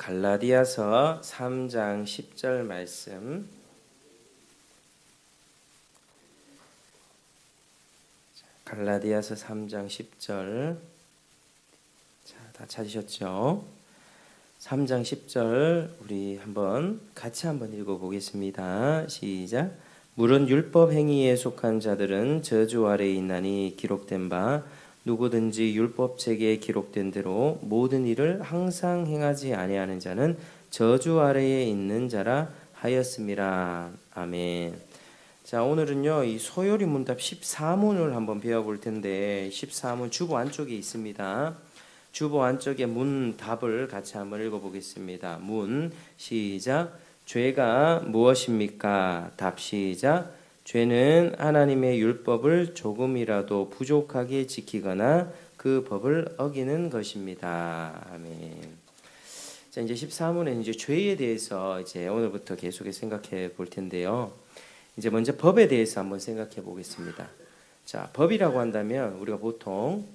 갈라디아서 3장 10절 말씀. 갈라디아서 3장 10절. 자, 다 찾으셨죠? 3장 10절 우리 같이 한번 읽어 보겠습니다. 시작. 물은 율법 행위에 속한 자들은 저주 아래에 있나니 기록된 바 누구든지 율법책에 기록된 대로 모든 일을 항상 행하지 아니하는 자는 저주 아래에 있는 자라 하였음이라. 아멘. 자, 오늘은요 이 소요리 문답 14문을 한번 배워볼 텐데 14문 주보 안쪽에 있습니다. 주보 안쪽에 문답을 같이 한번 읽어보겠습니다. 문 시작. 죄가 무엇입니까? 답 시작. 죄는 하나님의 율법을 조금이라도 부족하게 지키거나 그 법을 어기는 것입니다. 아멘. 자, 이제 14문은 이제 죄에 대해서 이제 오늘부터 계속해서 생각해 볼 텐데요. 이제 먼저 법에 대해서 한번 생각해 보겠습니다. 자, 법이라고 한다면 우리가 보통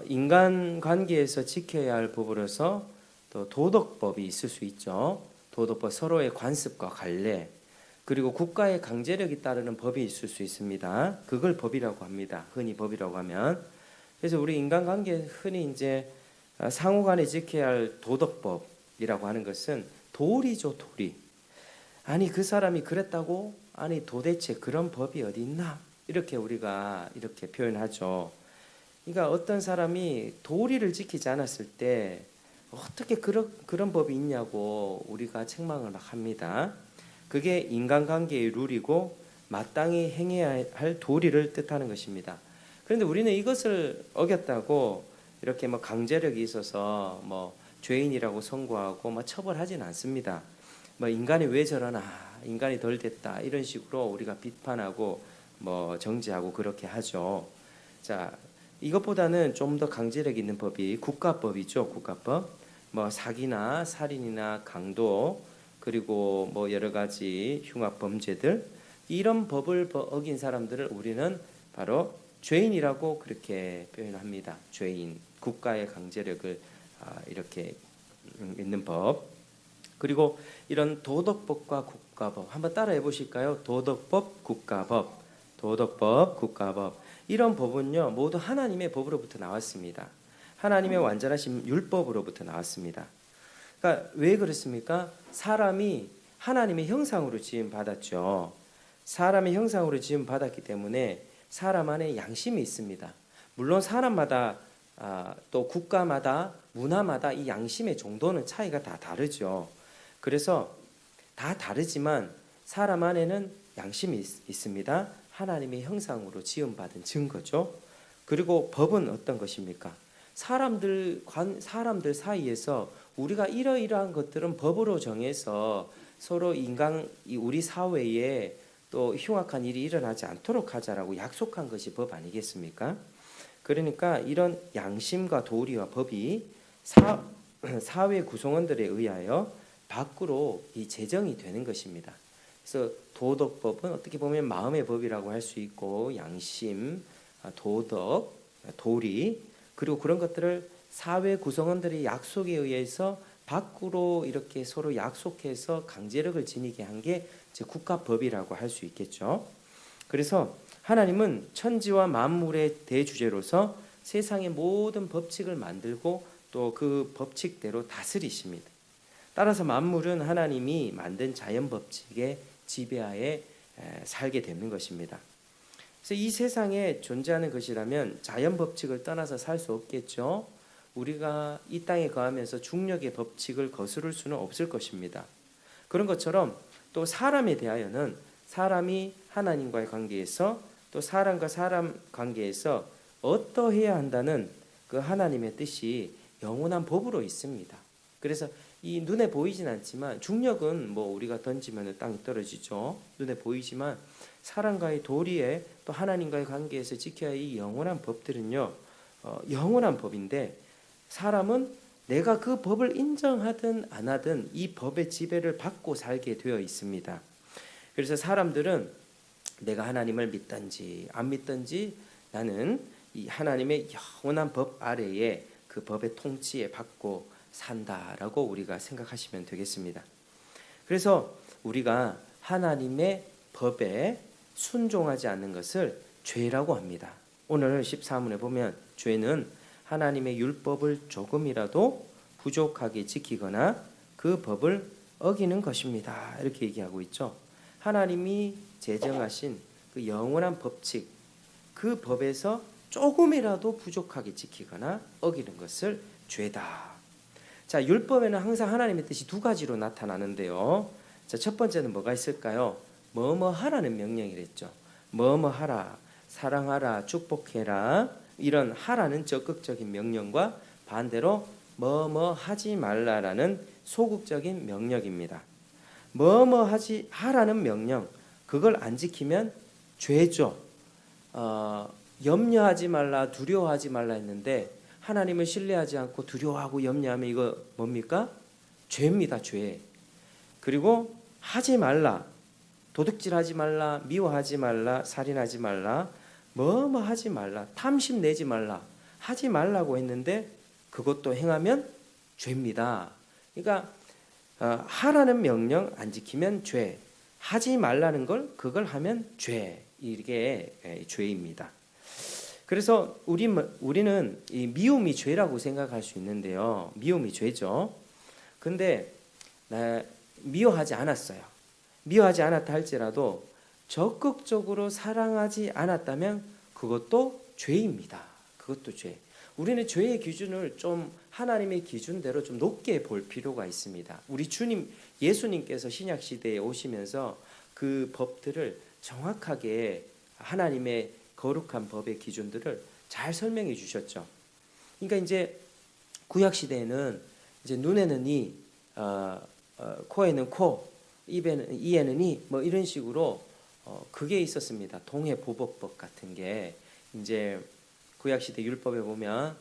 인간 관계에서 지켜야 할 법으로서 또 도덕법이 있을 수 있죠. 도덕법, 서로의 관습과 관례, 그리고 국가의 강제력이 따르는 법이 있을 수 있습니다. 그걸 법이라고 합니다. 흔히 법이라고 하면. 그래서 우리 인간관계에 흔히 이제 상호간에 지켜야 할 도덕법이라고 하는 것은 도리죠, 도리. 아니 그 사람이 그랬다고? 아니 도대체 그런 법이 어디 있나? 이렇게 우리가 이렇게 표현하죠. 그러니까 어떤 사람이 도리를 지키지 않았을 때 어떻게 그런 법이 있냐고 우리가 책망을 막 합니다. 그게 인간관계의 룰이고 마땅히 행해야 할 도리를 뜻하는 것입니다. 그런데 우리는 이것을 어겼다고 이렇게 뭐 강제력이 있어서 뭐 죄인이라고 선고하고 뭐 처벌하지는 않습니다. 뭐 인간이 왜 저러나, 인간이 덜 됐다 이런 식으로 우리가 비판하고 뭐 정죄하고 그렇게 하죠. 자, 이것보다는 좀 더 강제력 있는 법이 국가법이죠. 국가법. 뭐 사기나 살인이나 강도, 그리고 뭐 여러 가지 흉악 범죄들, 이런 법을 어긴 사람들을 우리는 바로 죄인이라고 그렇게 표현합니다. 죄인, 국가의 강제력을 이렇게 있는 법. 그리고 이런 도덕법과 국가법 한번 따라해 보실까요? 도덕법, 국가법, 도덕법, 국가법. 이런 법은요 모두 하나님의 법으로부터 나왔습니다. 하나님의 완전하신 율법으로부터 나왔습니다. 그러니까 왜 그렇습니까? 사람이 하나님의 형상으로 지음 받았죠. 사람의 형상으로 지음 받았기 때문에 사람 안에 양심이 있습니다. 물론 사람마다 또 국가마다 문화마다 이 양심의 정도는 차이가 다 다르죠. 그래서 다 다르지만 사람 안에는 양심이 있습니다. 하나님의 형상으로 지음 받은 증거죠. 그리고 법은 어떤 것입니까? 사람들 사이에서 우리가 이러이러한 것들은 법으로 정해서 서로 우리 사회에 또 흉악한 일이 일어나지 않도록 하자라고 약속한 것이 법 아니겠습니까? 그러니까 이런 양심과 도리와 법이 사회 구성원들에 의하여 밖으로 이 제정이 되는 것입니다. 그래서 도덕법은 어떻게 보면 마음의 법이라고 할 수 있고, 양심, 도덕, 도리, 그리고 그런 것들을 사회 구성원들의 약속에 의해서 밖으로 이렇게 서로 약속해서 강제력을 지니게 한 게 국가법이라고 할 수 있겠죠. 그래서 하나님은 천지와 만물의 대주제로서 세상의 모든 법칙을 만들고 또 그 법칙대로 다스리십니다. 따라서 만물은 하나님이 만든 자연 법칙의 지배하에 살게 되는 것입니다. 그래서 이 세상에 존재하는 것이라면 자연 법칙을 떠나서 살 수 없겠죠. 우리가 이 땅에 거하면서 중력의 법칙을 거스를 수는 없을 것입니다. 그런 것처럼 또 사람에 대하여는 사람이 하나님과의 관계에서 또 사람과 사람 관계에서 어떠해야 한다는 그 하나님의 뜻이 영원한 법으로 있습니다. 그래서 이 눈에 보이진 않지만 중력은 뭐 우리가 던지면 땅이 떨어지죠. 눈에 보이지만 사람과의 도리에 또 하나님과의 관계에서 지켜야 할 이 영원한 법들은요 영원한 법인데, 사람은 내가 그 법을 인정하든 안 하든 이 법의 지배를 받고 살게 되어 있습니다. 그래서 사람들은 내가 하나님을 믿든지 안 믿든지 나는 이 하나님의 영원한 법 아래에 그 법의 통치에 받고 산다라고 우리가 생각하시면 되겠습니다. 그래서 우리가 하나님의 법에 순종하지 않는 것을 죄라고 합니다. 오늘 14문에 보면 죄는 하나님의 율법을 조금이라도 부족하게 지키거나 그 법을 어기는 것입니다. 이렇게 얘기하고 있죠. 하나님이 제정하신 그 영원한 법칙, 그 법에서 조금이라도 부족하게 지키거나 어기는 것을 죄다. 자, 율법에는 항상 하나님의 뜻이 두 가지로 나타나는데요. 자, 첫 번째는 뭐가 있을까요? 뭐뭐 하라는 명령이랬죠. 뭐뭐 하라, 사랑하라, 축복해라. 이런 하라는 적극적인 명령과 반대로 뭐뭐 하지 말라라는 소극적인 명령입니다. 뭐뭐 하라는 명령, 그걸 안 지키면 죄죠. 염려하지 말라, 두려워하지 말라 했는데 하나님을 신뢰하지 않고 두려워하고 염려하면 이거 뭡니까? 죄입니다. 죄. 그리고 하지 말라, 도둑질하지 말라, 미워하지 말라, 살인하지 말라, 뭐뭐 하지 말라, 탐심 내지 말라, 하지 말라고 했는데 그것도 행하면 죄입니다. 그러니까 하라는 명령 안 지키면 죄, 하지 말라는 걸 그걸 하면 죄, 이게 죄입니다. 그래서 우리는 이 미움이 죄라고 생각할 수 있는데요. 미움이 죄죠. 근데 미워하지 않았어요. 미워하지 않았다 할지라도 적극적으로 사랑하지 않았다면 그것도 죄입니다. 그것도 죄. 우리는 죄의 기준을 좀 하나님의 기준대로 좀 높게 볼 필요가 있습니다. 우리 주님 예수님께서 신약 시대에 오시면서 그 법들을 정확하게 하나님의 거룩한 법의 기준들을 잘 설명해 주셨죠. 그러니까 이제 구약 시대에는 이제 눈에는 이, 코에는 코, 이에는 이, 뭐 이런 식으로 그게 있었습니다. 동해 보복법 같은 게 이제 구약 시대 율법에 보면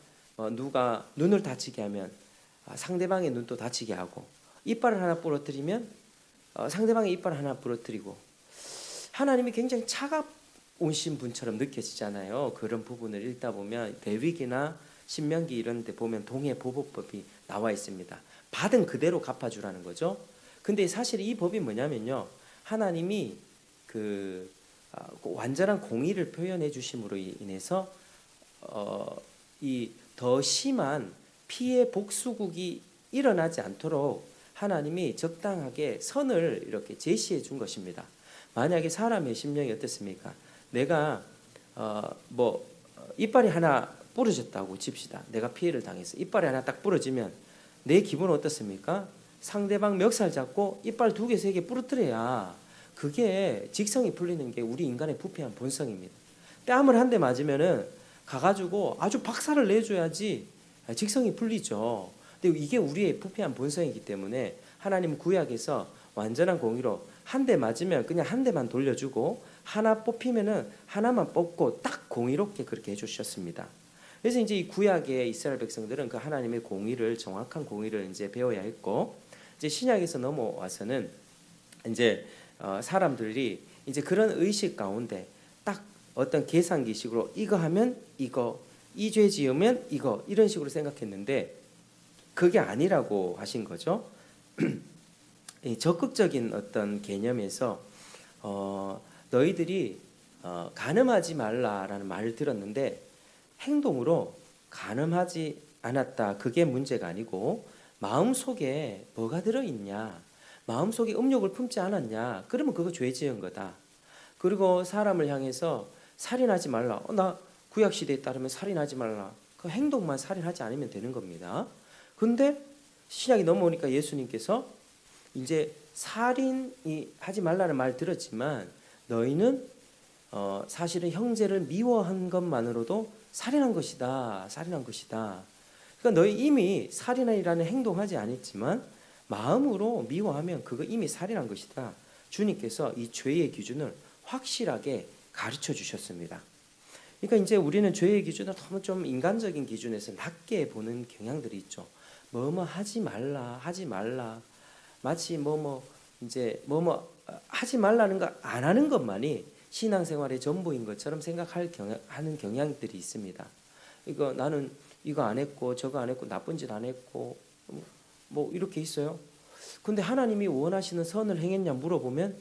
누가 눈을 다치게 하면 상대방의 눈도 다치게 하고 이빨을 하나 부러뜨리면 상대방의 이빨을 하나 부러뜨리고 하나님이 굉장히 차가우신 분처럼 느껴지잖아요. 그런 부분을 읽다 보면 레위기나 신명기 이런 데 보면 동해 보복법이 나와 있습니다. 받은 그대로 갚아주라는 거죠. 근데 사실 이 법이 뭐냐면요. 하나님이 그 완전한 공의를 표현해 주심으로 인해서 이 더 심한 피해 복수국이 일어나지 않도록 하나님이 적당하게 선을 이렇게 제시해 준 것입니다. 만약에 사람의 심령이 어떻습니까? 내가 이빨이 하나 부러졌다고 칩시다. 내가 피해를 당했어. 이빨이 하나 딱 부러지면 내 기분은 어떻습니까? 상대방 멱살 잡고 이빨 2개, 3개 부러뜨려야 그게 직성이 풀리는 게 우리 인간의 부패한 본성입니다. 뺨을 한 대 맞으면은 가가지고 아주 박살을 내줘야지 직성이 풀리죠. 근데 이게 우리의 부패한 본성이기 때문에 하나님 구약에서 완전한 공의로 한 대 맞으면 그냥 한 대만 돌려주고 하나 뽑히면은 하나만 뽑고 딱 공의롭게 그렇게 해주셨습니다. 그래서 이제 이 구약의 이스라엘 백성들은 그 하나님의 공의를 정확한 공의를 이제 배워야 했고 이제 신약에서 넘어와서는 이제 사람들이 이제 그런 의식 가운데 딱 어떤 계산기식으로 이거 하면 이거, 이 죄 지으면 이거 이런 식으로 생각했는데 그게 아니라고 하신 거죠. 적극적인 어떤 개념에서 너희들이 간음하지 말라라는 말을 들었는데 행동으로 간음하지 않았다. 그게 문제가 아니고 마음속에 뭐가 들어있냐. 마음속에 음욕을 품지 않았냐. 그러면 그거 죄 지은 거다. 그리고 사람을 향해서 살인하지 말라. 나 구약시대에 따르면 살인하지 말라. 그 행동만 살인하지 않으면 되는 겁니다. 근데 신약이 넘어오니까 예수님께서 이제 살인이 하지 말라는 말 들었지만 너희는 사실은 형제를 미워한 것만으로도 살인한 것이다. 살인한 것이다. 그러니까 너희 이미 살인이라는 행동하지 않았지만 마음으로 미워하면 그거 이미 살인한 것이다. 주님께서 이 죄의 기준을 확실하게 가르쳐 주셨습니다. 그러니까 이제 우리는 죄의 기준을 너무 좀 인간적인 기준에서 낮게 보는 경향들이 있죠. 뭐뭐 하지 말라, 하지 말라. 마치 이제 하지 말라는 거 안 하는 것만이 신앙생활의 전부인 것처럼 하는 경향들이 있습니다. 나는 이거 안 했고 저거 안 했고 나쁜 짓 안 했고 뭐 이렇게 있어요. 근데 하나님이 원하시는 선을 행했냐 물어보면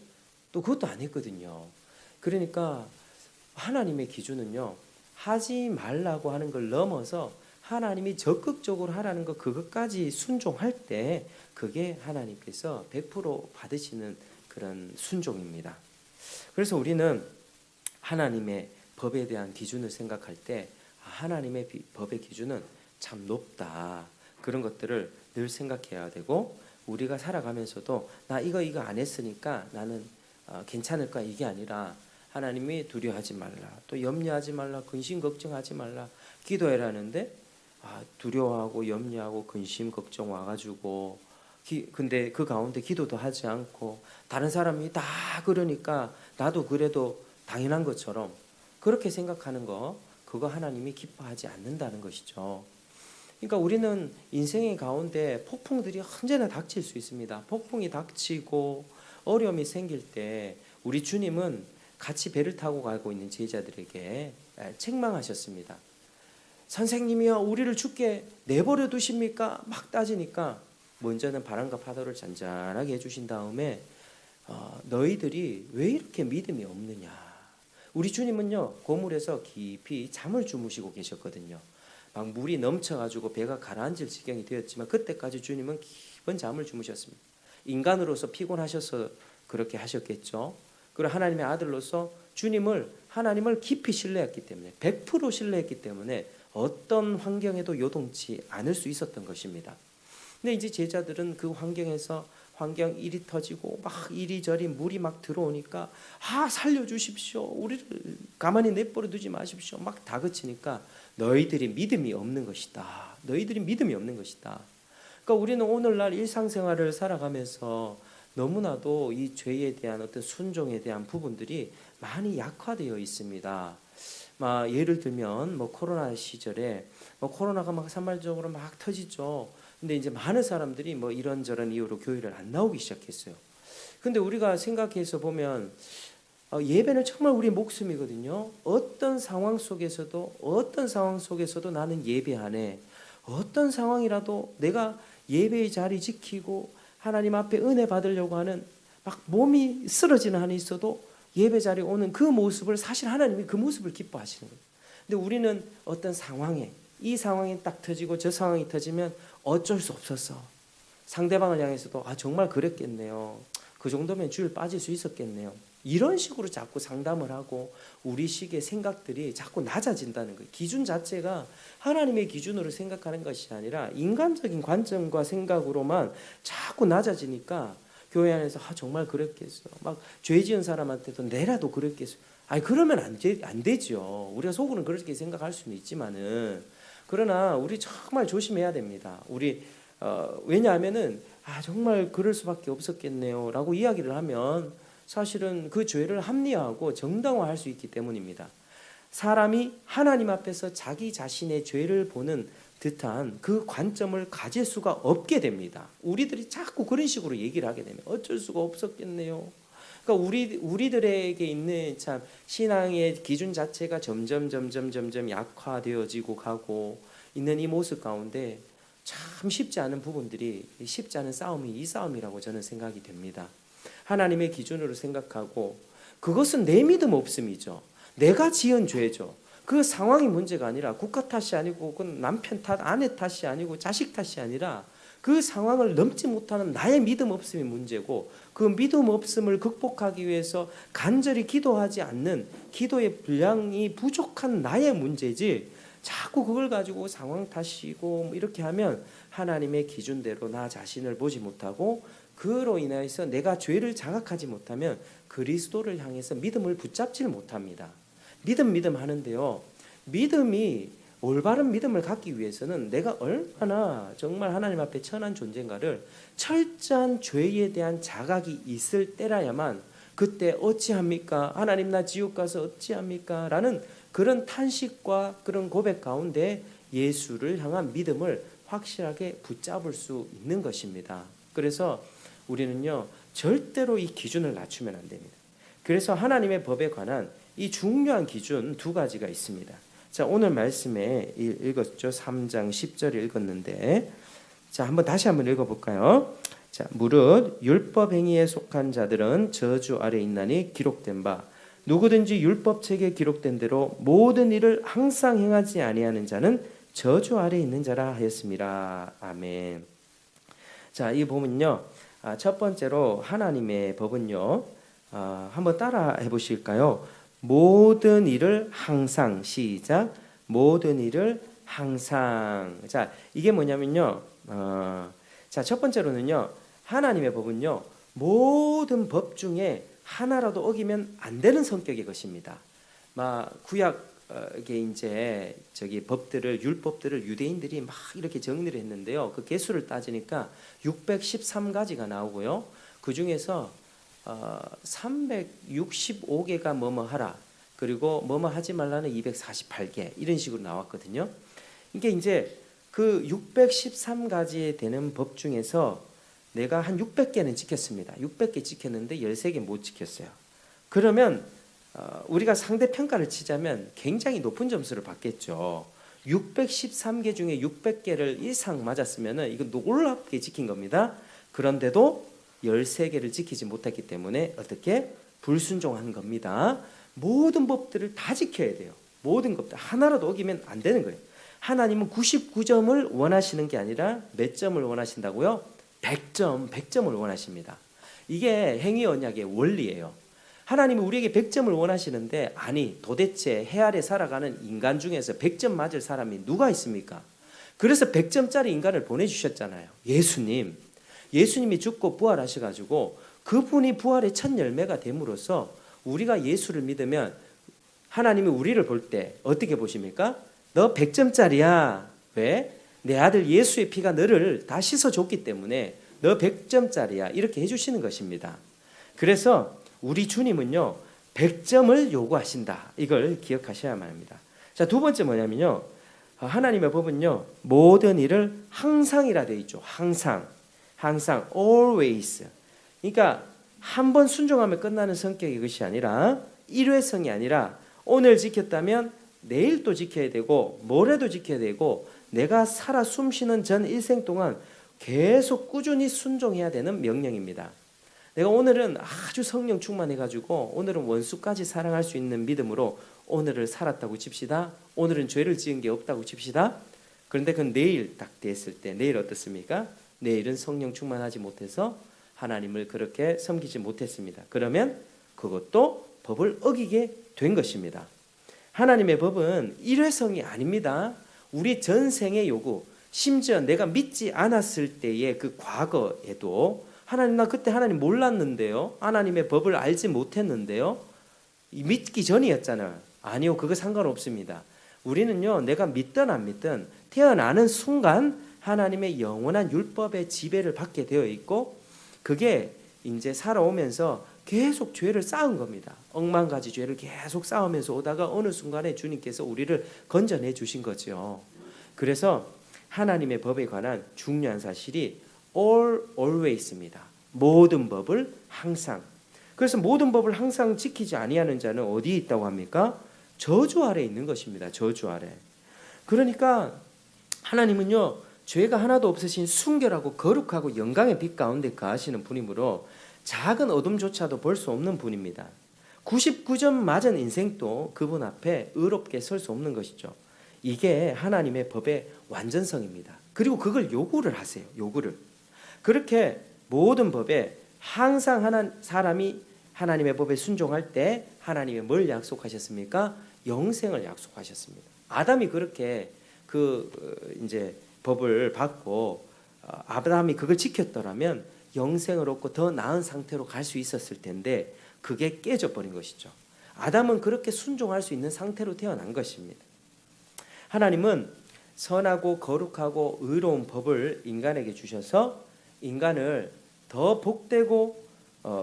또 그것도 안 했거든요. 그러니까 하나님의 기준은요, 하지 말라고 하는 걸 넘어서 하나님이 적극적으로 하라는 것, 그것까지 순종할 때 그게 하나님께서 100% 받으시는 그런 순종입니다. 그래서 우리는 하나님의 법에 대한 기준을 생각할 때 하나님의 법의 기준은 참 높다, 그런 것들을 늘 생각해야 되고, 우리가 살아가면서도 나 이거 안 했으니까 나는 괜찮을까, 이게 아니라 하나님이 두려워하지 말라, 또 염려하지 말라, 근심 걱정하지 말라, 기도해라는데 두려워하고 염려하고 근심 걱정 와가지고 근데 그 가운데 기도도 하지 않고 다른 사람이 다 그러니까 나도 그래도 당연한 것처럼 그렇게 생각하는 거, 그거 하나님이 기뻐하지 않는다는 것이죠. 그러니까 우리는 인생의 가운데 폭풍들이 언제나 닥칠 수 있습니다. 폭풍이 닥치고 어려움이 생길 때 우리 주님은 같이 배를 타고 가고 있는 제자들에게 책망하셨습니다. 선생님이여, 우리를 죽게 내버려 두십니까? 막 따지니까 먼저는 바람과 파도를 잔잔하게 해주신 다음에 너희들이 왜 이렇게 믿음이 없느냐. 우리 주님은요, 고물에서 깊이 잠을 주무시고 계셨거든요. 막 물이 넘쳐가지고 배가 가라앉을 지경이 되었지만 그때까지 주님은 깊은 잠을 주무셨습니다. 인간으로서 피곤하셔서 그렇게 하셨겠죠. 그리고 하나님의 아들로서 하나님을 깊이 신뢰했기 때문에, 100% 신뢰했기 때문에 어떤 환경에도 요동치 않을 수 있었던 것입니다. 근데 이제 제자들은 그 환경에서 환경 일이 터지고 막 이리저리 물이 막 들어오니까 살려주십시오, 우리를 가만히 내버려 두지 마십시오, 막 다그치니까 너희들이 믿음이 없는 것이다. 너희들이 믿음이 없는 것이다. 그러니까 우리는 오늘날 일상생활을 살아가면서 너무나도 이 죄에 대한 어떤 순종에 대한 부분들이 많이 약화되어 있습니다. 예를 들면 코로나 시절에 코로나가 막 산발적으로 막 터지죠. 근데 이제 많은 사람들이 이런저런 이유로 교회를 안 나오기 시작했어요. 근데 우리가 생각해서 보면 예배는 정말 우리 목숨이거든요. 어떤 상황 속에서도 나는 예배하네. 어떤 상황이라도 내가 예배의 자리 지키고 하나님 앞에 은혜 받으려고 하는 막 몸이 쓰러지는 한이 있어도 예배 자리에 오는 그 모습을, 사실 하나님이 그 모습을 기뻐하시는 거예요. 근데 우리는 어떤 상황에, 이 상황이 딱 터지고 저 상황이 터지면 어쩔 수 없었어. 상대방을 향해서도 정말 그랬겠네요. 그 정도면 주일 빠질 수 있었겠네요. 이런 식으로 자꾸 상담을 하고 우리식의 생각들이 자꾸 낮아진다는 거예요. 기준 자체가 하나님의 기준으로 생각하는 것이 아니라 인간적인 관점과 생각으로만 자꾸 낮아지니까 교회 안에서 정말 그랬겠어. 막 죄 지은 사람한테도 내라도 그랬겠어. 그러면 안 되죠. 우리가 속으로는 그렇게 생각할 수는 있지만은, 그러나 우리 정말 조심해야 됩니다. 우리 왜냐하면은 정말 그럴 수밖에 없었겠네요라고 이야기를 하면 사실은 그 죄를 합리화하고 정당화할 수 있기 때문입니다. 사람이 하나님 앞에서 자기 자신의 죄를 보는 듯한 그 관점을 가질 수가 없게 됩니다. 우리들이 자꾸 그런 식으로 얘기를 하게 되면 어쩔 수가 없었겠네요. 그러니까 우리들에게 있는 참 신앙의 기준 자체가 점점 약화되어지고 가고 있는 이 모습 가운데 참 쉽지 않은 부분들이, 쉽지 않은 싸움이 이 싸움이라고 저는 생각이 됩니다. 하나님의 기준으로 생각하고 그것은 내 믿음 없음이죠. 내가 지은 죄죠. 그 상황이 문제가 아니라 국가 탓이 아니고 그건 남편 탓, 아내 탓이 아니고 자식 탓이 아니라 그 상황을 넘지 못하는 나의 믿음 없음이 문제고, 그 믿음 없음을 극복하기 위해서 간절히 기도하지 않는 기도의 분량이 부족한 나의 문제지, 자꾸 그걸 가지고 상황 탓이고 이렇게 하면 하나님의 기준대로 나 자신을 보지 못하고, 그로 인해서 내가 죄를 자각하지 못하면 그리스도를 향해서 믿음을 붙잡지를 못합니다. 믿음 하는데요, 믿음이 올바른 믿음을 갖기 위해서는 내가 얼마나 정말 하나님 앞에 천한 존재인가를 철저한 죄에 대한 자각이 있을 때라야만, 그때 어찌합니까? 하나님 나 지옥 가서 어찌합니까? 라는 그런 탄식과 그런 고백 가운데 예수를 향한 믿음을 확실하게 붙잡을 수 있는 것입니다. 그래서 우리는요, 절대로 이 기준을 낮추면 안 됩니다. 그래서 하나님의 법에 관한 이 중요한 기준 두 가지가 있습니다. 자, 오늘 말씀에 읽었죠. 3장 10절을 읽었는데 자, 다시 한번 읽어볼까요? 자, 무릇 율법 행위에 속한 자들은 저주 아래 있나니 기록된 바 누구든지 율법책에 기록된 대로 모든 일을 항상 행하지 아니하는 자는 저주 아래 있는 자라 하였습니다. 아멘. 자, 이 보면요, 첫 번째로 하나님의 법은요, 한번 따라 해보실까요? 모든 일을 항상, 시작, 모든 일을 항상. 자, 이게 뭐냐면요, 자, 첫 번째로는요, 하나님의 법은요, 모든 법 중에 하나라도 어기면 안 되는 성격의 것입니다. 막 구약에 이제 법들을, 율법들을 유대인들이 막 이렇게 정리를 했는데요. 그 개수를 따지니까 613가지가 나오고요. 그 중에서 365개가 뭐뭐 하라, 그리고 뭐뭐 하지 말라는 248개, 이런 식으로 나왔거든요. 이게 이제 그 613가지에 되는 법 중에서 내가 한 600개는 지켰습니다. 600개 지켰는데 13개 못 지켰어요. 그러면 우리가 상대 평가를 치자면 굉장히 높은 점수를 받겠죠. 613개 중에 600개를 이상 맞았으면 이거 놀랍게 지킨 겁니다. 그런데도 13개를 지키지 못했기 때문에 어떻게? 불순종한 겁니다. 모든 법들을 다 지켜야 돼요. 모든 법들 하나라도 어기면 안 되는 거예요. 하나님은 99점을 원하시는 게 아니라 몇 점을 원하신다고요? 100점을 원하십니다. 이게 행위 언약의 원리예요. 하나님은 우리에게 100점을 원하시는데, 아니 도대체 해 아래 살아가는 인간 중에서 100점 맞을 사람이 누가 있습니까? 그래서 100점짜리 인간을 보내주셨잖아요. 예수님이 죽고 부활하셔가지고 그분이 부활의 첫 열매가 됨으로써 우리가 예수를 믿으면 하나님이 우리를 볼 때 어떻게 보십니까? 너 100점짜리야. 왜? 내 아들 예수의 피가 너를 다 씻어줬기 때문에 너 100점짜리야. 이렇게 해주시는 것입니다. 그래서 우리 주님은요, 100점을 요구하신다. 이걸 기억하셔야만 합니다. 자, 두 번째 뭐냐면요, 하나님의 법은요, 모든 일을 항상이라 되어 있죠. 항상, always. 그러니까 한 번 순종하면 끝나는 성격의 것이 아니라 일회성이 아니라 오늘 지켰다면 내일 또 지켜야 되고 모레도 지켜야 되고 내가 살아 숨쉬는 전 일생 동안 계속 꾸준히 순종해야 되는 명령입니다. 내가 오늘은 아주 성령 충만해가지고 오늘은 원수까지 사랑할 수 있는 믿음으로 오늘을 살았다고 칩시다. 오늘은 죄를 지은 게 없다고 칩시다. 그런데 그건 내일 딱 됐을 때 내일 어떻습니까? 내일은 성령 충만하지 못해서 하나님을 그렇게 섬기지 못했습니다. 그러면 그것도 법을 어기게 된 것입니다. 하나님의 법은 일회성이 아닙니다. 우리 전생의 요구, 심지어 내가 믿지 않았을 때의 그 과거에도 하나님, 나 그때 하나님 몰랐는데요, 하나님의 법을 알지 못했는데요, 믿기 전이었잖아요. 아니요, 그거 상관없습니다. 우리는요, 내가 믿든 안 믿든 태어나는 순간 하나님의 영원한 율법의 지배를 받게 되어 있고, 그게 이제 살아오면서 계속 죄를 쌓은 겁니다. 억만 가지 죄를 계속 쌓으면서 오다가 어느 순간에 주님께서 우리를 건져내 주신 거죠. 그래서 하나님의 법에 관한 중요한 사실이 always입니다. 모든 법을 항상. 그래서 모든 법을 항상 지키지 아니하는 자는 어디에 있다고 합니까? 저주 아래 있는 것입니다. 저주 아래. 그러니까 하나님은요, 죄가 하나도 없으신 순결하고 거룩하고 영광의 빛 가운데 거하시는 분이므로 작은 어둠조차도 볼 수 없는 분입니다. 99점 맞은 인생도 그분 앞에 의롭게 설 수 없는 것이죠. 이게 하나님의 법의 완전성입니다. 그리고 그걸 요구를 하세요. 요구를. 그렇게 모든 법에 항상 사람이 하나님의 법에 순종할 때 하나님이 뭘 약속하셨습니까? 영생을 약속하셨습니다. 아담이 그렇게 이제 법을 받고 아담이 그걸 지켰더라면 영생을 얻고 더 나은 상태로 갈 수 있었을 텐데 그게 깨져버린 것이죠. 아담은 그렇게 순종할 수 있는 상태로 태어난 것입니다. 하나님은 선하고 거룩하고 의로운 법을 인간에게 주셔서 인간을 더 복되고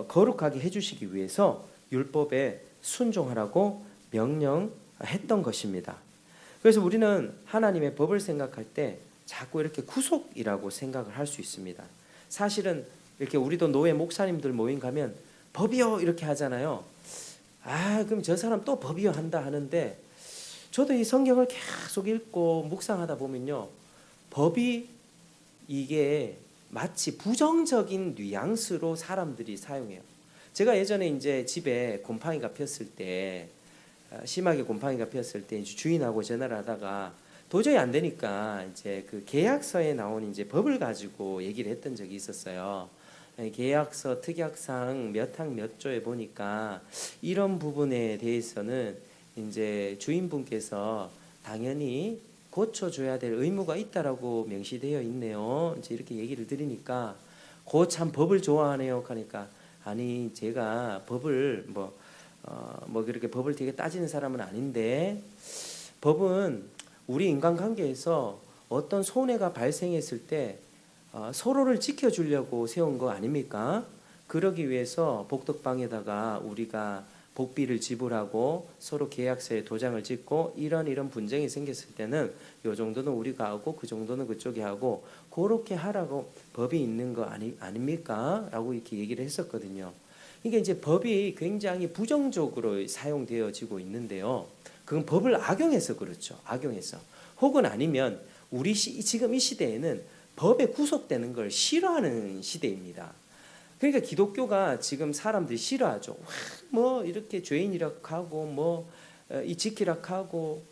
거룩하게 해주시기 위해서 율법에 순종하라고 명령했던 것입니다. 그래서 우리는 하나님의 법을 생각할 때 자꾸 이렇게 구속이라고 생각을 할 수 있습니다. 사실은 이렇게 우리도 노예 목사님들 모임 가면 법이요 이렇게 하잖아요. 그럼 저 사람 또 법이요 한다 하는데, 저도 이 성경을 계속 읽고 묵상하다 보면요, 법이 이게 마치 부정적인 뉘앙스로 사람들이 사용해요. 제가 예전에 이제 집에 곰팡이가 폈을 때, 심하게 곰팡이가 폈을 때 이제 주인하고 전화를 하다가 도저히 안 되니까 이제 그 계약서에 나온 이제 법을 가지고 얘기를 했던 적이 있었어요. 계약서 특약상 몇 항 몇 조에 보니까 이런 부분에 대해서는 이제 주인분께서 당연히 고쳐줘야 될 의무가 있다라고 명시되어 있네요. 이제 이렇게 얘기를 드리니까 고 참 법을 좋아하네요. 하니까 아니 제가 법을 뭐 그렇게 법을 되게 따지는 사람은 아닌데 법은 우리 인간관계에서 어떤 손해가 발생했을 때 서로를 지켜주려고 세운 거 아닙니까? 그러기 위해서 복덕방에다가 우리가 복비를 지불하고 서로 계약서에 도장을 찍고 이런 분쟁이 생겼을 때는 요 정도는 우리가 하고 그 정도는 그쪽이 하고 그렇게 하라고 법이 있는 거 아닙니까? 라고 이렇게 얘기를 했었거든요. 이게 이제 법이 굉장히 부정적으로 사용되어지고 있는데요. 그건 법을 악용해서 그렇죠. 악용해서. 혹은 아니면 지금 이 시대에는 법에 구속되는 걸 싫어하는 시대입니다. 그러니까 기독교가 지금 사람들이 싫어하죠. 뭐 이렇게 죄인이라 하고 뭐 이 지키라 하고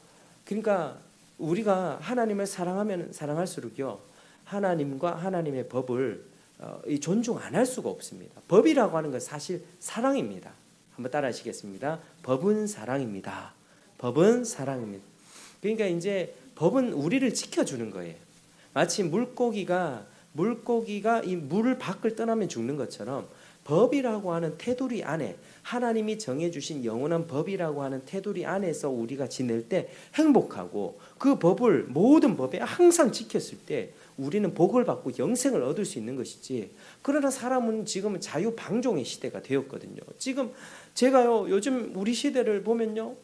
그러니까 우리가 하나님을 사랑하면 사랑할수록요 하나님과 하나님의 법을 존중 안 할 수가 없습니다. 법이라고 하는 건 사실 사랑입니다. 한번 따라하시겠습니다. 법은 사랑입니다. 법은 사랑입니다. 그러니까 이제 법은 우리를 지켜주는 거예요. 마치 물고기가 이 물 밖을 떠나면 죽는 것처럼 법이라고 하는 테두리 안에 하나님이 정해주신 영원한 법이라고 하는 테두리 안에서 우리가 지낼 때 행복하고 그 법을 모든 법에 항상 지켰을 때 우리는 복을 받고 영생을 얻을 수 있는 것이지. 그러나 사람은 지금은 자유방종의 시대가 되었거든요. 지금 제가요 요즘 우리 시대를 보면요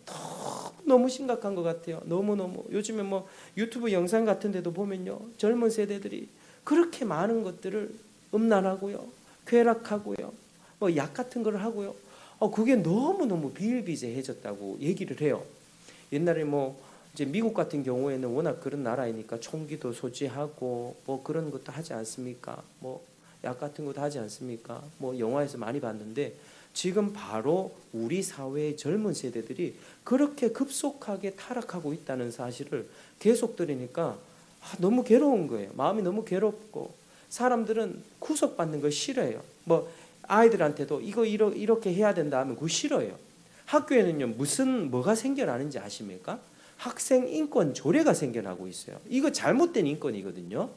너무 심각한 것 같아요. 너무너무 요즘에 뭐 유튜브 영상 같은 데도 보면요 젊은 세대들이 그렇게 많은 것들을 음란하고요 쾌락하고요 뭐 약 같은 걸 하고요 그게 너무너무 비일비재해졌다고 얘기를 해요. 옛날에 뭐 이제 미국 같은 경우에는 워낙 그런 나라이니까 총기도 소지하고 뭐 그런 것도 하지 않습니까? 뭐 약 같은 것도 하지 않습니까? 뭐 영화에서 많이 봤는데 지금 바로 우리 사회의 젊은 세대들이 그렇게 급속하게 타락하고 있다는 사실을 계속 들으니까 너무 괴로운 거예요. 마음이 너무 괴롭고 사람들은 구속받는 걸 싫어해요. 뭐 아이들한테도 이거 이렇게 해야 된다 하면 그거 싫어요. 학교에는요 뭐가 생겨나는지 아십니까? 학생 인권 조례가 생겨나고 있어요. 이거 잘못된 인권이거든요.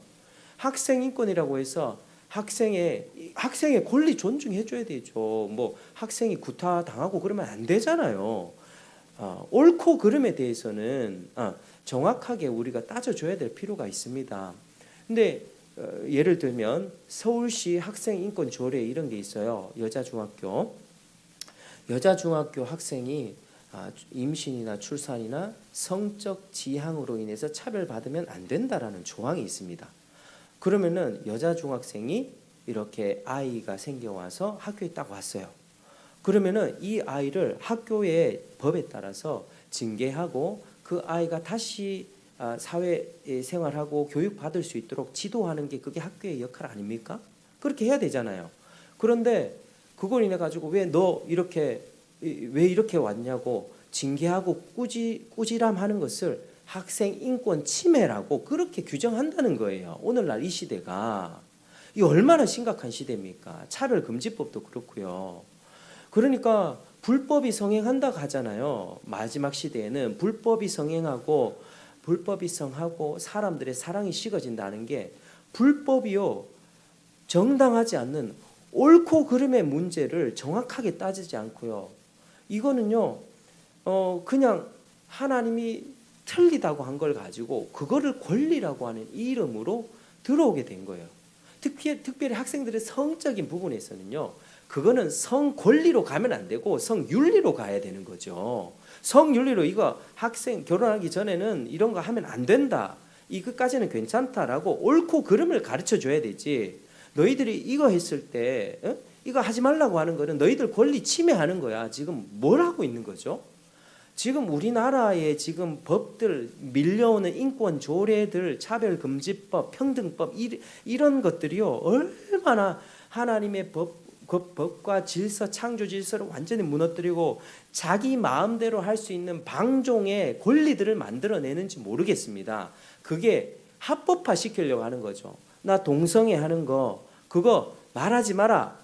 학생 인권이라고 해서 학생의 권리 존중해줘야 되죠. 뭐 학생이 구타 당하고 그러면 안 되잖아요. 옳고 그름에 대해서는 정확하게 우리가 따져줘야 될 필요가 있습니다. 근데 예를 들면 서울시 학생인권 조례 이런 게 있어요. 여자 중학교 학생이 임신이나 출산이나 성적 지향으로 인해서 차별받으면 안 된다라는 조항이 있습니다. 그러면은 여자 중학생이 이렇게 아이가 생겨와서 학교에 딱 왔어요. 그러면은 이 아이를 학교의 법에 따라서 징계하고 그 아이가 다시 사회 생활하고 교육받을 수 있도록 지도하는 게 그게 학교의 역할 아닙니까? 그렇게 해야 되잖아요. 그런데 그걸 인해 가지고 왜 이렇게 왔냐고 징계하고 꾸지람하는 것을 학생 인권 침해라고 그렇게 규정한다는 거예요. 오늘날 이 시대가 이 얼마나 심각한 시대입니까? 차별금지법도 그렇고요. 그러니까 불법이 성행한다고 하잖아요. 마지막 시대에는 불법이 성하고 사람들의 사랑이 식어진다는 게 불법이요 정당하지 않는 옳고 그름의 문제를 정확하게 따지지 않고요. 이거는요 그냥 하나님이 틀리다고 한 걸 가지고 그거를 권리라고 하는 이름으로 들어오게 된 거예요. 특별히 학생들의 성적인 부분에서는요. 그거는 성권리로 가면 안 되고 성윤리로 가야 되는 거죠. 성윤리로 이거 학생 결혼하기 전에는 이런 거 하면 안 된다. 이것까지는 괜찮다라고 옳고 그름을 가르쳐 줘야 되지. 너희들이 이거 했을 때 이거 하지 말라고 하는 거는 너희들 권리 침해하는 거야. 지금 뭘 하고 있는 거죠? 지금 우리나라의 지금 법들, 밀려오는 인권 조례들, 차별금지법, 평등법 이런 것들이요 얼마나 하나님의 법과 질서, 창조 질서를 완전히 무너뜨리고 자기 마음대로 할 수 있는 방종의 권리들을 만들어내는지 모르겠습니다. 그게 합법화 시키려고 하는 거죠. 나 동성애 하는 거 그거 말하지 마라.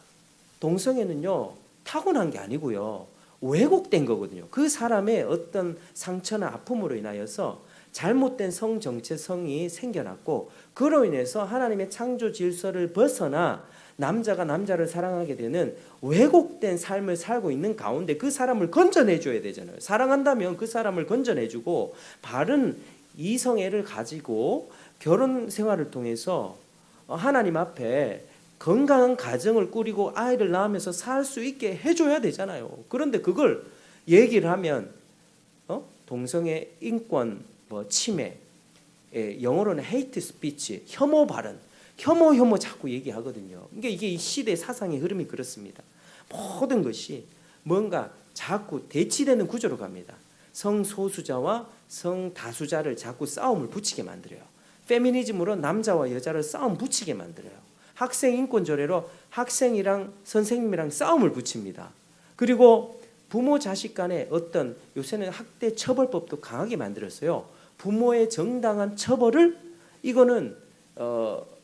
동성애는요 타고난 게 아니고요 왜곡된 거거든요. 그 사람의 어떤 상처나 아픔으로 인하여서 잘못된 성 정체성이 생겨났고 그로 인해서 하나님의 창조 질서를 벗어나 남자가 남자를 사랑하게 되는 왜곡된 삶을 살고 있는 가운데 그 사람을 건져내줘야 되잖아요. 사랑한다면 그 사람을 건져내주고 바른 이성애를 가지고 결혼 생활을 통해서 하나님 앞에 건강한 가정을 꾸리고 아이를 낳으면서 살 수 있게 해줘야 되잖아요. 그런데 그걸 얘기를 하면 동성애 인권 침해, 영어로는 hate speech, 혐오 발언, 혐오 자꾸 얘기하거든요. 그러니까 이게 이 시대의 사상의 흐름이 그렇습니다. 모든 것이 뭔가 자꾸 대치되는 구조로 갑니다. 성소수자와 성다수자를 자꾸 싸움을 붙이게 만들어요. 페미니즘으로 남자와 여자를 싸움 붙이게 만들어요. 학생 인권 조례로 학생이랑 선생님이랑 싸움을 붙입니다. 그리고 부모 자식 간에 어떤 요새는 학대 처벌법도 강하게 만들었어요. 부모의 정당한 처벌을 이거는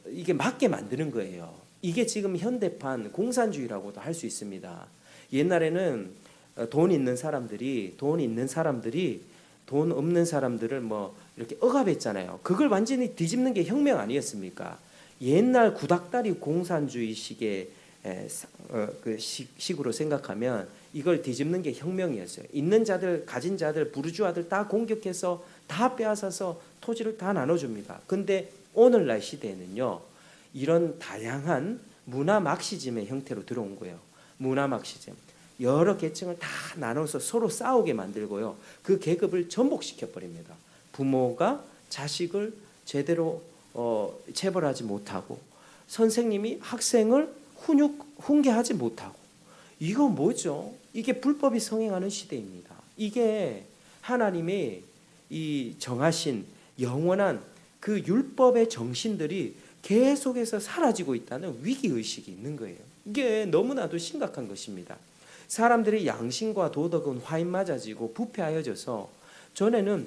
이게 맞게 만드는 거예요. 이게 지금 현대판 공산주의라고도 할 수 있습니다. 옛날에는 돈 있는 사람들이 돈 없는 사람들을 뭐 이렇게 억압했잖아요. 그걸 완전히 뒤집는 게 혁명 아니었습니까? 옛날 구닥다리 공산주의식의 식으로 생각하면 이걸 뒤집는 게 혁명이었어요. 있는 자들, 가진 자들, 부르주아들 다 공격해서 다 빼앗아서 토지를 다 나눠줍니다. 근데 오늘날 시대에는요, 이런 다양한 문화 막시즘의 형태로 들어온 거예요. 문화 막시즘. 여러 계층을 다 나눠서 서로 싸우게 만들고요. 그 계급을 전복시켜 버립니다. 부모가 자식을 제대로 체벌하지 못하고 선생님이 학생을 훈계하지 못하고 이거 뭐죠? 이게 불법이 성행하는 시대입니다. 이게 하나님의 이 정하신 영원한 그 율법의 정신들이 계속해서 사라지고 있다는 위기의식이 있는 거예요. 이게 너무나도 심각한 것입니다. 사람들의 양심과 도덕은 화인 맞아지고 부패하여져서 전에는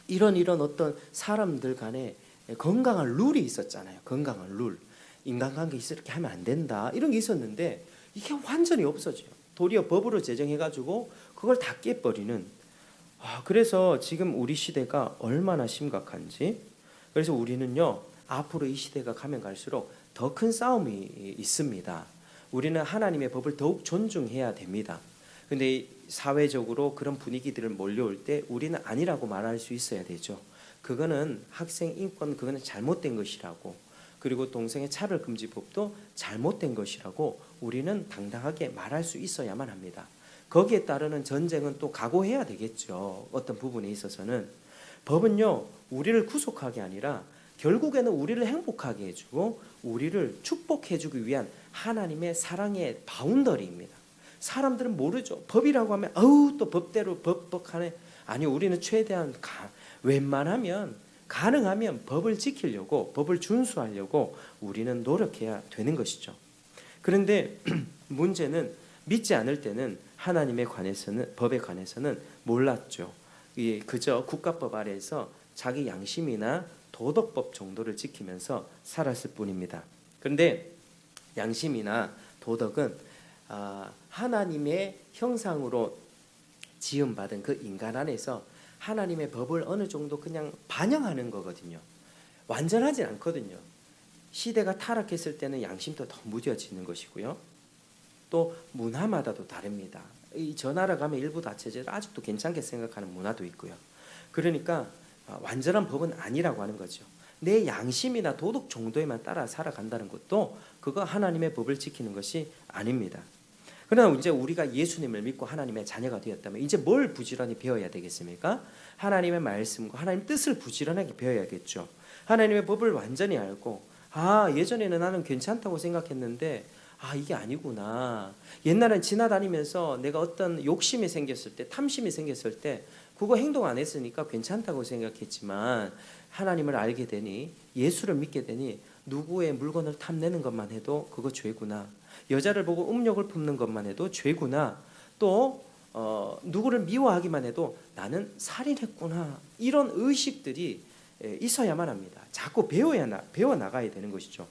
이런 어떤 사람들 간에 건강한 룰이 있었잖아요. 건강한 룰. 인간관계 이렇게 하면 안 된다. 이런 게 있었는데 이게 완전히 없어져요. 도리어 법으로 제정해가지고 그걸 다 깨버리는. 그래서 지금 우리 시대가 얼마나 심각한지. 그래서 우리는요. 앞으로 이 시대가 가면 갈수록 더 큰 싸움이 있습니다. 우리는 하나님의 법을 더욱 존중해야 됩니다. 근데 사회적으로 그런 분위기들을 몰려올 때 우리는 아니라고 말할 수 있어야 되죠. 그거는 학생 인권 그거는 잘못된 것이라고 그리고 동성애 차별금지법도 잘못된 것이라고 우리는 당당하게 말할 수 있어야만 합니다. 거기에 따르는 전쟁은 또 각오해야 되겠죠. 어떤 부분에 있어서는 법은요 우리를 구속하게 아니라 결국에는 우리를 행복하게 해주고 우리를 축복해주기 위한 하나님의 사랑의 바운더리입니다. 사람들은 모르죠. 법이라고 하면 또 법대로 법하네. 아니 우리는 최대한 웬만하면 가능하면 법을 지키려고 법을 준수하려고 우리는 노력해야 되는 것이죠. 그런데 문제는 믿지 않을 때는 하나님에 관해서는 법에 관해서는 몰랐죠. 그저 국가법 아래에서 자기 양심이나 도덕법 정도를 지키면서 살았을 뿐입니다. 그런데 양심이나 도덕은 하나님의 형상으로 지음받은 그 인간 안에서 하나님의 법을 어느 정도 그냥 반영하는 거거든요. 완전하진 않거든요. 시대가 타락했을 때는 양심도 더 무뎌지는 것이고요. 또 문화마다도 다릅니다. 저 나라 가면 일부 다체제를 아직도 괜찮게 생각하는 문화도 있고요. 그러니까 완전한 법은 아니라고 하는 거죠. 내 양심이나 도덕 정도에만 따라 살아간다는 것도 그거 하나님의 법을 지키는 것이 아닙니다. 그러나 이제 우리가 예수님을 믿고 하나님의 자녀가 되었다면 이제 뭘 부지런히 배워야 되겠습니까? 하나님의 말씀과 하나님 뜻을 부지런하게 배워야겠죠. 하나님의 법을 완전히 알고 예전에는 나는 괜찮다고 생각했는데 아, 이게 아니구나. 옛날엔 지나다니면서 내가 어떤 욕심이 생겼을 때, 탐심이 생겼을 때 그거 행동 안 했으니까 괜찮다고 생각했지만 하나님을 알게 되니, 예수를 믿게 되니 누구의 물건을 탐내는 것만 해도 그거 죄구나. 여자를 보고 음욕을 품는 것만 해도 죄구나. 또 누구를 미워하기만 해도 나는 살인했구나. 이런 의식들이 있어야만 합니다. 자꾸 배워 나가야 되는 것이죠.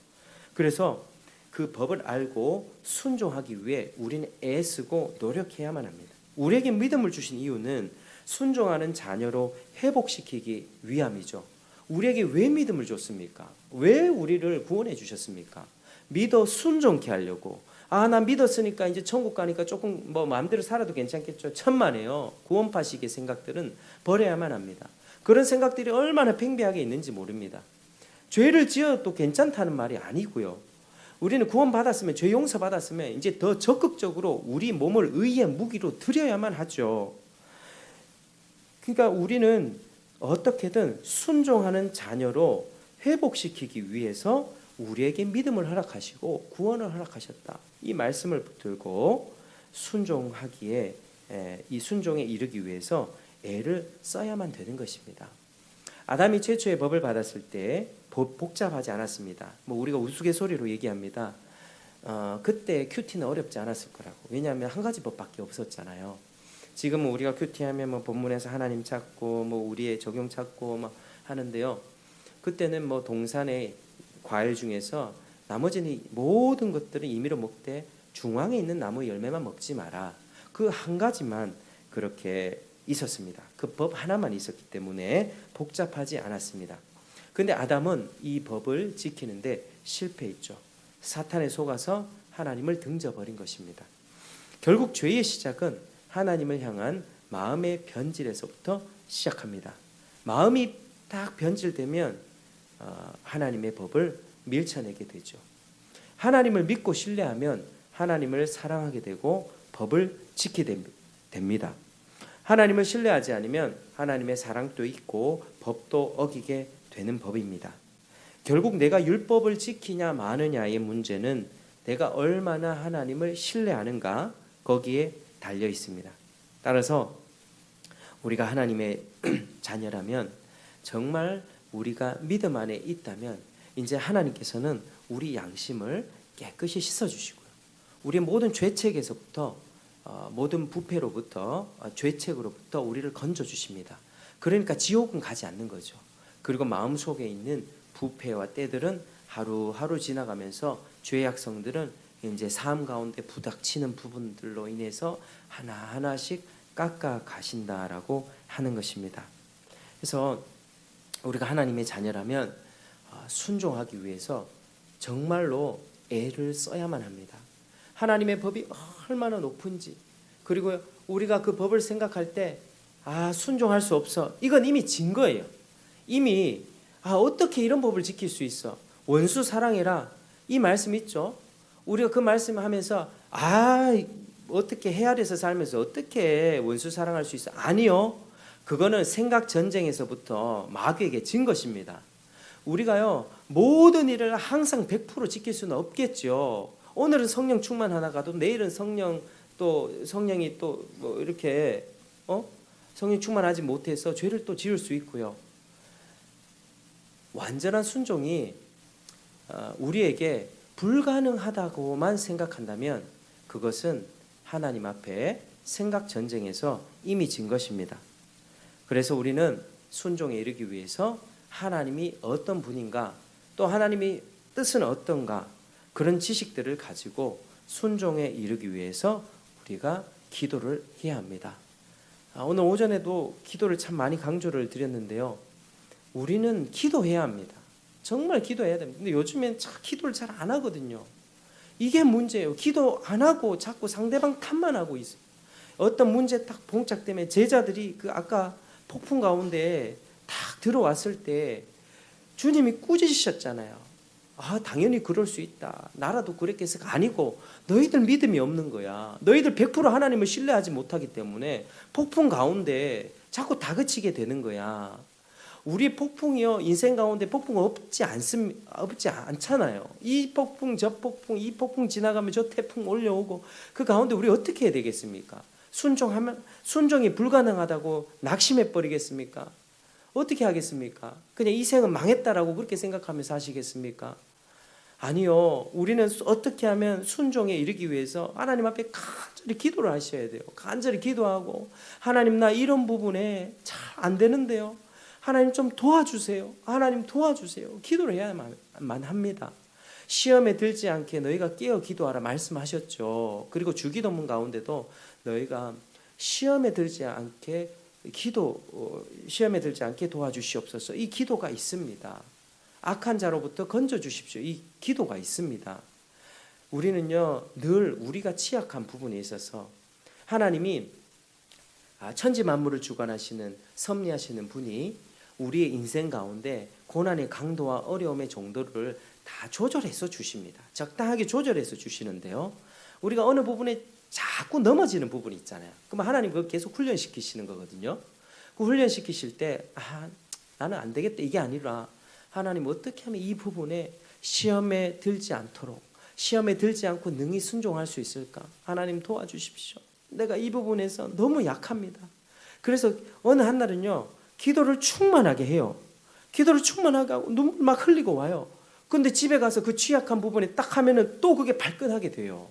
그래서 그 법을 알고 순종하기 위해 우리는 애쓰고 노력해야만 합니다. 우리에게 믿음을 주신 이유는 순종하는 자녀로 회복시키기 위함이죠. 우리에게 왜 믿음을 줬습니까? 왜 우리를 구원해 주셨습니까? 믿어 순종케 하려고. 아, 난 믿었으니까 이제 천국 가니까 조금 뭐 마음대로 살아도 괜찮겠죠. 천만에요. 구원파식의 생각들은 버려야만 합니다. 그런 생각들이 얼마나 팽배하게 있는지 모릅니다. 죄를 지어도 괜찮다는 말이 아니고요. 우리는 구원받았으면, 죄 용서받았으면 이제 더 적극적으로 우리 몸을 의의 무기로 드려야만 하죠. 그러니까 우리는 어떻게든 순종하는 자녀로 회복시키기 위해서 우리에게 믿음을 허락하시고 구원을 허락하셨다. 이 말씀을 붙들고 순종하기에, 이 순종에 이르기 위해서 애를 써야만 되는 것입니다. 아담이 최초의 법을 받았을 때 복잡하지 않았습니다. 뭐 우리가 우스갯소리로 얘기합니다. 그때 큐티는 어렵지 않았을 거라고. 왜냐하면 한 가지 법밖에 없었잖아요. 지금은 우리가 큐티하면 뭐 본문에서 하나님 찾고 뭐 우리의 적용 찾고 뭐 하는데요. 그때는 뭐 동산의 과일 중에서 나머지는 모든 것들은 임의로 먹되 중앙에 있는 나무 열매만 먹지 마라. 그 한 가지만 그렇게 있었습니다. 그 법 하나만 있었기 때문에 복잡하지 않았습니다. 근데 아담은 이 법을 지키는데 실패했죠. 사탄에 속아서 하나님을 등져버린 것입니다. 결국 죄의 시작은 하나님을 향한 마음의 변질에서부터 시작합니다. 마음이 딱 변질되면 하나님의 법을 밀쳐내게 되죠. 하나님을 믿고 신뢰하면 하나님을 사랑하게 되고 법을 지키게 됩니다. 하나님을 신뢰하지 않으면 하나님의 사랑도 있고 법도 어기게 되는 법입니다. 결국 내가 율법을 지키냐 마느냐의 문제는 내가 얼마나 하나님을 신뢰하는가, 거기에 달려 있습니다. 따라서 우리가 하나님의 자녀라면, 정말 우리가 믿음 안에 있다면 이제 하나님께서는 우리 양심을 깨끗이 씻어주시고요. 우리의 모든 죄책에서부터, 모든 부패로부터, 죄책으로부터 우리를 건져주십니다. 그러니까 지옥은 가지 않는 거죠. 그리고 마음속에 있는 부패와 때들은 하루하루 지나가면서 죄의 악성들은 이제 삶 가운데 부닥치는 부분들로 인해서 하나하나씩 깎아 가신다라고 하는 것입니다. 그래서 우리가 하나님의 자녀라면 순종하기 위해서 정말로 애를 써야만 합니다. 하나님의 법이 얼마나 높은지, 그리고 우리가 그 법을 생각할 때 순종할 수 없어. 이건 이미 진 거예요. 이미 어떻게 이런 법을 지킬 수 있어? 원수 사랑해라. 이 말씀 있죠. 우리가 그 말씀하면서 어떻게 헤아려서 살면서 어떻게 원수 사랑할 수 있어? 아니요. 그거는 생각 전쟁에서부터 마귀에게 진 것입니다. 우리가요, 모든 일을 항상 100% 지킬 수는 없겠죠. 오늘은 성령 충만하다가도 내일은 성령이 또 뭐 이렇게 성령 충만하지 못해서 죄를 또 지을 수 있고요. 완전한 순종이 우리에게 불가능하다고만 생각한다면 그것은 하나님 앞에 생각 전쟁에서 이미 진 것입니다. 그래서 우리는 순종에 이르기 위해서 하나님이 어떤 분인가, 또 하나님의 뜻은 어떤가, 그런 지식들을 가지고 순종에 이르기 위해서 우리가 기도를 해야 합니다. 오늘 오전에도 기도를 참 많이 강조를 드렸는데요. 우리는 기도해야 합니다. 정말 기도해야 됩니다. 근데 요즘엔 기도를 잘 안 하거든요. 이게 문제예요. 기도 안 하고 자꾸 상대방 탓만 하고 있어요. 어떤 문제 딱 봉착되면 제자들이 그 아까 폭풍 가운데 딱 들어왔을 때 주님이 꾸짖으셨잖아요. 당연히 그럴 수 있다. 나라도 그랬겠어. 아니고 너희들 믿음이 없는 거야. 너희들 100% 하나님을 신뢰하지 못하기 때문에 폭풍 가운데 자꾸 다그치게 되는 거야. 우리 폭풍이요, 인생 가운데 폭풍 없지 않잖아요. 이 폭풍, 저 폭풍, 이 폭풍 지나가면 저 태풍 올려오고, 그 가운데 우리 어떻게 해야 되겠습니까? 순종이 불가능하다고 낙심해 버리겠습니까? 어떻게 하겠습니까? 그냥 이 생은 망했다라고 그렇게 생각하면서 하시겠습니까? 아니요. 우리는 어떻게 하면 순종에 이르기 위해서 하나님 앞에 간절히 기도를 하셔야 돼요. 간절히 기도하고, 하나님 나 이런 부분에 잘 안 되는데요, 하나님 좀 도와주세요. 하나님 도와주세요. 기도를 해야만 합니다. 시험에 들지 않게 너희가 깨어 기도하라 말씀하셨죠. 그리고 주기도문 가운데도 너희가 시험에 들지 않게 도와주시옵소서, 이 기도가 있습니다. 악한 자로부터 건져 주십시오, 이 기도가 있습니다. 우리는요, 늘 우리가 취약한 부분에 있어서 하나님이 천지 만물을 주관하시는, 섭리하시는 분이 우리의 인생 가운데 고난의 강도와 어려움의 정도를 다 조절해서 주십니다. 적당하게 조절해서 주시는데요, 우리가 어느 부분에 자꾸 넘어지는 부분이 있잖아요. 그럼 하나님 그거 계속 훈련시키시는 거거든요. 그 훈련시키실 때 나는 안 되겠다 이게 아니라, 하나님 어떻게 하면 이 부분에 시험에 들지 않도록, 시험에 들지 않고 능히 순종할 수 있을까? 하나님 도와주십시오. 내가 이 부분에서 너무 약합니다. 그래서 어느 한날은요, 기도를 충만하게 해요. 기도를 충만하게 하고 눈물 막 흘리고 와요. 근데 집에 가서 그 취약한 부분에 딱 하면은 또 그게 발끈하게 돼요.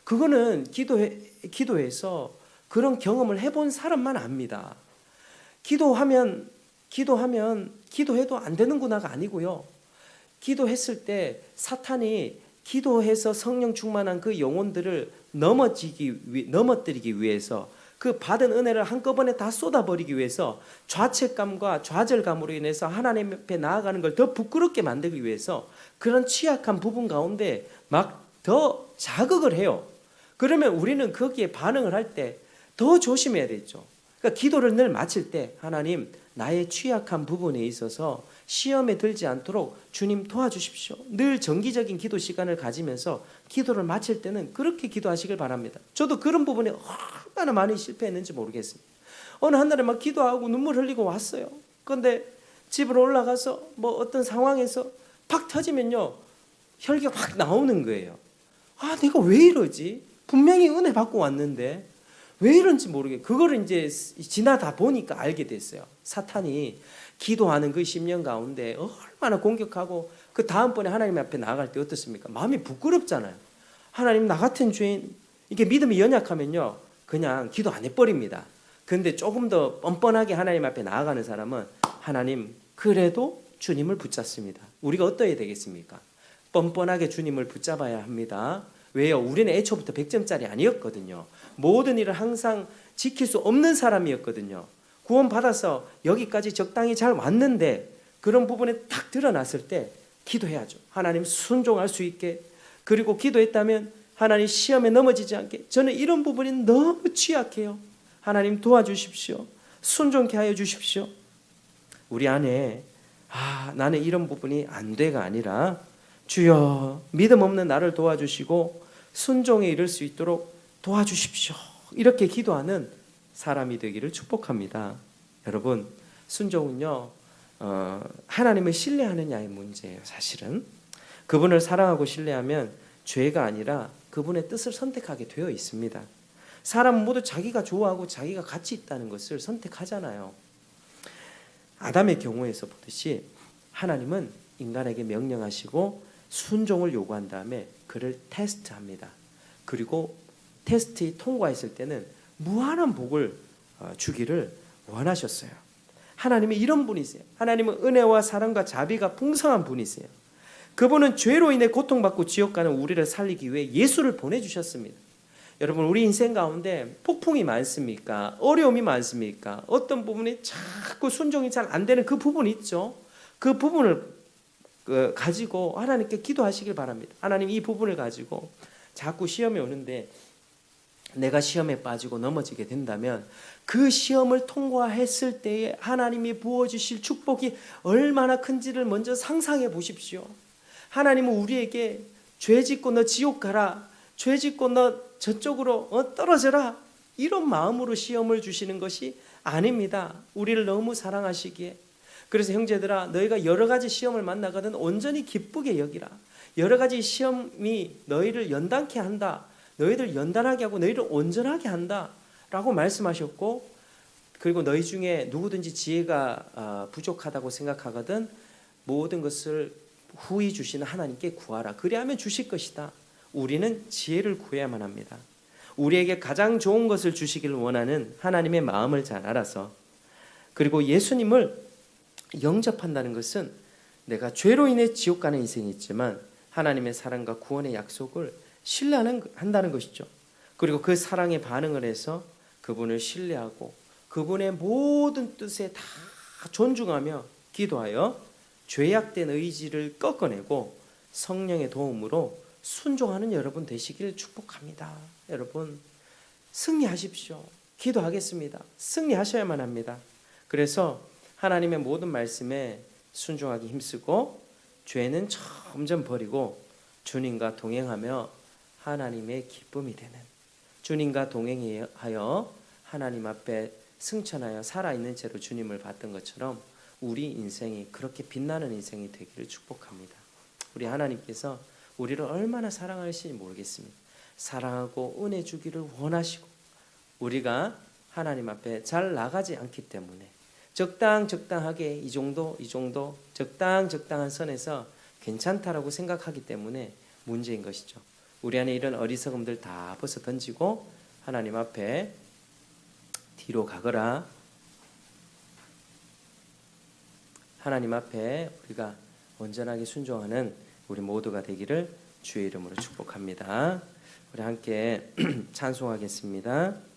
그거는 기도해서 그런 경험을 해본 사람만 압니다. 기도해도 안 되는구나가 아니고요. 기도했을 때 사탄이 기도해서 성령 충만한 그 영혼들을 넘어뜨리기 위해서, 그 받은 은혜를 한꺼번에 다 쏟아버리기 위해서, 좌책감과 좌절감으로 인해서 하나님 앞에 나아가는 걸 더 부끄럽게 만들기 위해서 그런 취약한 부분 가운데 막 더 자극을 해요. 그러면 우리는 거기에 반응을 할 때 더 조심해야 되죠. 그러니까 기도를 늘 마칠 때, 하나님 나의 취약한 부분에 있어서 시험에 들지 않도록 주님 도와주십시오. 늘 정기적인 기도 시간을 가지면서 기도를 마칠 때는 그렇게 기도하시길 바랍니다. 저도 그런 부분에 얼마나 많이 실패했는지 모르겠습니다. 어느 한날에 막 기도하고 눈물 흘리고 왔어요. 그런데 집으로 올라가서 어떤 상황에서 팍 터지면요, 혈기가 확 나오는 거예요. 내가 왜 이러지? 분명히 은혜 받고 왔는데 왜 이런지 모르겠어요. 그거를 이제 지나다 보니까 알게 됐어요. 사탄이 기도하는 그 10년 가운데 얼마나 공격하고, 그 다음번에 하나님 앞에 나아갈 때 어떻습니까? 마음이 부끄럽잖아요. 하나님, 나 같은 죄인, 이게 믿음이 연약하면요, 그냥 기도 안 해버립니다. 그런데 조금 더 뻔뻔하게 하나님 앞에 나아가는 사람은, 하나님 그래도 주님을 붙잡습니다. 우리가 어떠해야 되겠습니까? 뻔뻔하게 주님을 붙잡아야 합니다. 왜요? 우리는 애초부터 100점짜리 아니었거든요. 모든 일을 항상 지킬 수 없는 사람이었거든요. 구원받아서 여기까지 적당히 잘 왔는데, 그런 부분에 딱 드러났을 때 기도해야죠. 하나님 순종할 수 있게. 그리고 기도했다면 하나님 시험에 넘어지지 않게. 저는 이런 부분이 너무 취약해요. 하나님 도와주십시오. 순종케 하여 주십시오. 우리 안에 나는 이런 부분이 안 돼가 아니라, 주여 믿음 없는 나를 도와주시고 순종에 이를 수 있도록 도와주십시오. 이렇게 기도하는 사람이 되기를 축복합니다. 여러분, 순종은요, 하나님을 신뢰하느냐의 문제예요. 사실은 그분을 사랑하고 신뢰하면 죄가 아니라 그분의 뜻을 선택하게 되어 있습니다. 사람은 모두 자기가 좋아하고 자기가 가치 있다는 것을 선택하잖아요. 아담의 경우에서 보듯이 하나님은 인간에게 명령하시고 순종을 요구한 다음에 그를 테스트합니다. 그리고 테스트에 통과했을 때는 무한한 복을 주기를 원하셨어요. 하나님이 이런 분이세요. 하나님은 은혜와 사랑과 자비가 풍성한 분이세요. 그분은 죄로 인해 고통받고 지옥 가는 우리를 살리기 위해 예수를 보내주셨습니다. 여러분, 우리 인생 가운데 폭풍이 많습니까? 어려움이 많습니까? 어떤 부분이 자꾸 순종이 잘 안 되는 그 부분이 있죠. 그 부분을 가지고 하나님께 기도하시길 바랍니다. 하나님, 이 부분을 가지고 자꾸 시험이 오는데 내가 시험에 빠지고 넘어지게 된다면 그 시험을 통과했을 때에 하나님이 부어주실 축복이 얼마나 큰지를 먼저 상상해 보십시오. 하나님은 우리에게 죄 짓고 너 지옥 가라, 죄 짓고 너 저쪽으로 떨어져라, 이런 마음으로 시험을 주시는 것이 아닙니다. 우리를 너무 사랑하시기에. 그래서 형제들아, 너희가 여러 가지 시험을 만나거든 온전히 기쁘게 여기라. 여러 가지 시험이 너희를 연단케 한다. 너희들 연단하게 하고 너희를 온전하게 한다 라고 말씀하셨고, 그리고 너희 중에 누구든지 지혜가 부족하다고 생각하거든 모든 것을 후히 주시는 하나님께 구하라. 그리하면 주실 것이다. 우리는 지혜를 구해야만 합니다. 우리에게 가장 좋은 것을 주시기를 원하는 하나님의 마음을 잘 알아서, 그리고 예수님을 영접한다는 것은 내가 죄로 인해 지옥 가는 인생이 있지만 하나님의 사랑과 구원의 약속을 신뢰한다는 것이죠. 그리고 그 사랑에 반응을 해서 그분을 신뢰하고 그분의 모든 뜻에 다 존중하며 기도하여 죄악된 의지를 꺾어내고 성령의 도움으로 순종하는 여러분 되시길 축복합니다. 여러분 승리하십시오. 기도하겠습니다. 승리하셔야만 합니다. 그래서 하나님의 모든 말씀에 순종하기 힘쓰고 죄는 점점 버리고 주님과 동행하며 하나님의 기쁨이 되는, 주님과 동행하여 하나님 앞에 승천하여 살아있는 채로 주님을 봤던 것처럼 우리 인생이 그렇게 빛나는 인생이 되기를 축복합니다. 우리 하나님께서 우리를 얼마나 사랑하실지 모르겠습니다. 사랑하고 은혜 주기를 원하시고 우리가 하나님 앞에 잘 나가지 않기 때문에 적당하게 이 정도 적당한 선에서 괜찮다라고 생각하기 때문에 문제인 것이죠. 우리 안에 이런 어리석음들 다 벗어 던지고 하나님 앞에 뒤로 가거라. 하나님 앞에 우리가 온전하게 순종하는 우리 모두가 되기를 주의 이름으로 축복합니다. 우리 함께 찬송하겠습니다.